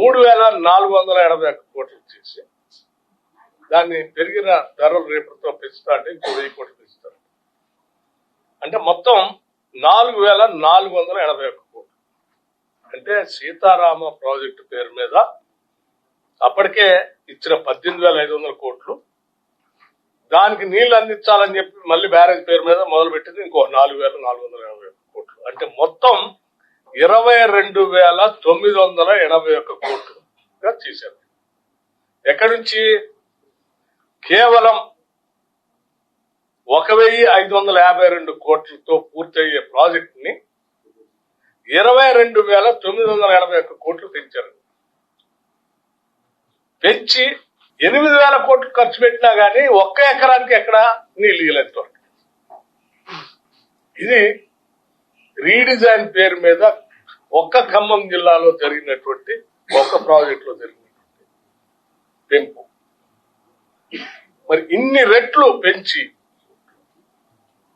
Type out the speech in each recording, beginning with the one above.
3,481 కోట్లు చేసి దాన్ని పెరిగిన ధరలు రేపటితో పెంచుతా అంటే ఇంకో 1000 కోట్లు పెంచుతారు. అంటే మొత్తం 4,481 కోట్లు. అంటే సీతారామ ప్రాజెక్టు పేరు మీద అప్పటికే ఇచ్చిన 18,500 కోట్లు, దానికి నీళ్లు అందించాలని చెప్పి మళ్ళీ బ్యారేజ్ పేరు మీద మొదలుపెట్టింది ఇంకో 4,481 కోట్లు. అంటే మొత్తం 22,981 కోట్లుగా చేశారు. ఎక్కడి నుంచి? కేవలం 1,552 కోట్లతో పూర్తయ్యే ప్రాజెక్ట్ ని 22,981 కోట్లు పెంచారు. పెంచి 8,000 కోట్లు ఖర్చు పెట్టినా గానీ ఒక్క ఎకరానికి ఎక్కడ నీళ్లు ఇవ్వలేదు. ఇది రీడిజైన్ పేరు మీద ఒక్క ఖమ్మం జిల్లాలో జరిగినటువంటి ఒక్క ప్రాజెక్ట్ లో జరిగినటువంటి పెంపు. మరి ఇన్ని రెట్లు పెంచి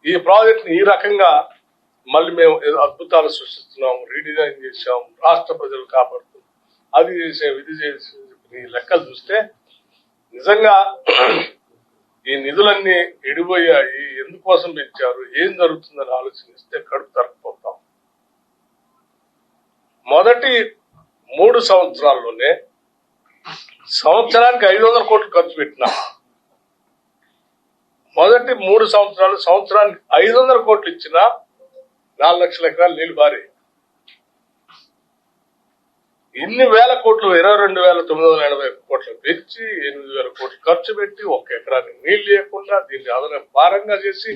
ఈ ప్రాజెక్ట్ ని ఈ రకంగా మళ్ళీ మేము అద్భుతాలు సృష్టిస్తున్నాం, రీడిజైన్ చేశాం, రాష్ట్ర ప్రజలు కాపాడుతున్నాం, అది చేసే ఇది చేసే ఈ లెక్కలు చూస్తే నిజంగా ఈ నిధులన్నీ ఎడిపోయాయి, ఎందుకోసం పెంచారు, ఏం జరుగుతుందని ఆలోచనిస్తే కడుపు తరకపోతాం. మొదటి 3 సంవత్సరాల్లోనే సంవత్సరానికి 500 కోట్లు ఖర్చు పెట్టినా, మొదటి 3 సంవత్సరాలు సంవత్సరానికి 500 కోట్లు ఇచ్చినా 4 లక్షల ఎకరాలు నీళ్లు బారే. ఇన్ని వేల కోట్లు 22,980 కోట్లు పెంచి 8,000 కోట్లు ఖర్చు పెట్టి ఒక్క ఎకరానికి నీళ్లు లేకుండా దీన్ని అదనపు భారంగా చేసి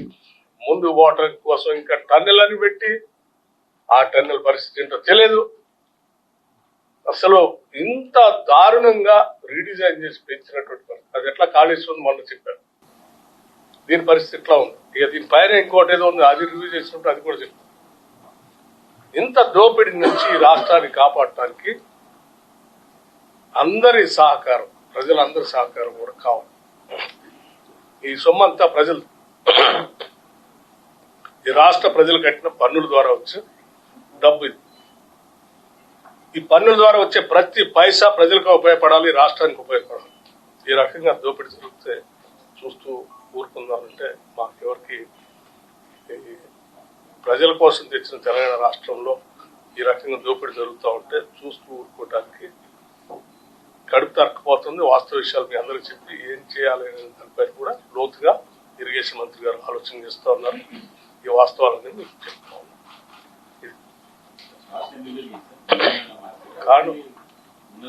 ముందు వాటర్ కోసం ఇంకా టన్నెల్ అని పెట్టి ఆ టన్నెల్ పరిస్థితి ఏంటో తెలియదు. అసలు ఇంత దారుణంగా రీడిజైన్ చేసి పెంచినటువంటి పరిస్థితి. అది ఎట్లా కాళేశ్వరం మొన్న చెప్పారు, దీని పరిస్థితి ఎట్లా ఉంది. ఇక దీని పైన ఇంకోటి ఏదో ఉంది, అది రివ్యూ చేసినప్పుడు అది కూడా చెప్పారు. ఇంత దోపిడీ నుంచి రాష్ట్రాన్ని కాపాడటానికి అందరి సహకారం, ప్రజలందరి సహకారం కూడా కావాలి. ఈ సొమ్మంతా ప్రజలు, ఈ రాష్ట్ర ప్రజలు కట్టిన పన్నుల ద్వారా వచ్చే డబ్బు. ఈ పన్నుల ద్వారా వచ్చే ప్రతి పైసా ప్రజలకు ఉపయోగపడాలి, రాష్ట్రానికి ఉపయోగపడాలి. ఈ రకంగా దోపిడీ జరిగితే చూస్తూ ఊరుకుందామంటే మాకెవరికి, ప్రజల కోసం తెచ్చిన తెలంగాణ రాష్ట్రంలో ఈ రకంగా దోపిడీ జరుగుతూ ఉంటే చూస్తూ ఊరుకోవడానికి కడుపు తరకపోతుంది. వాస్తవ విషయాలు మీ అందరూ చెప్పి ఏం చేయాలి అనే దానిపై కూడా లోతుగా ఇరిగేషన్ మంత్రి గారు ఆలోచన చేస్తూ ఉన్నారు. ఈ వాస్తవాలన్నీ మీకు చెప్తా ఉన్నాను. కాను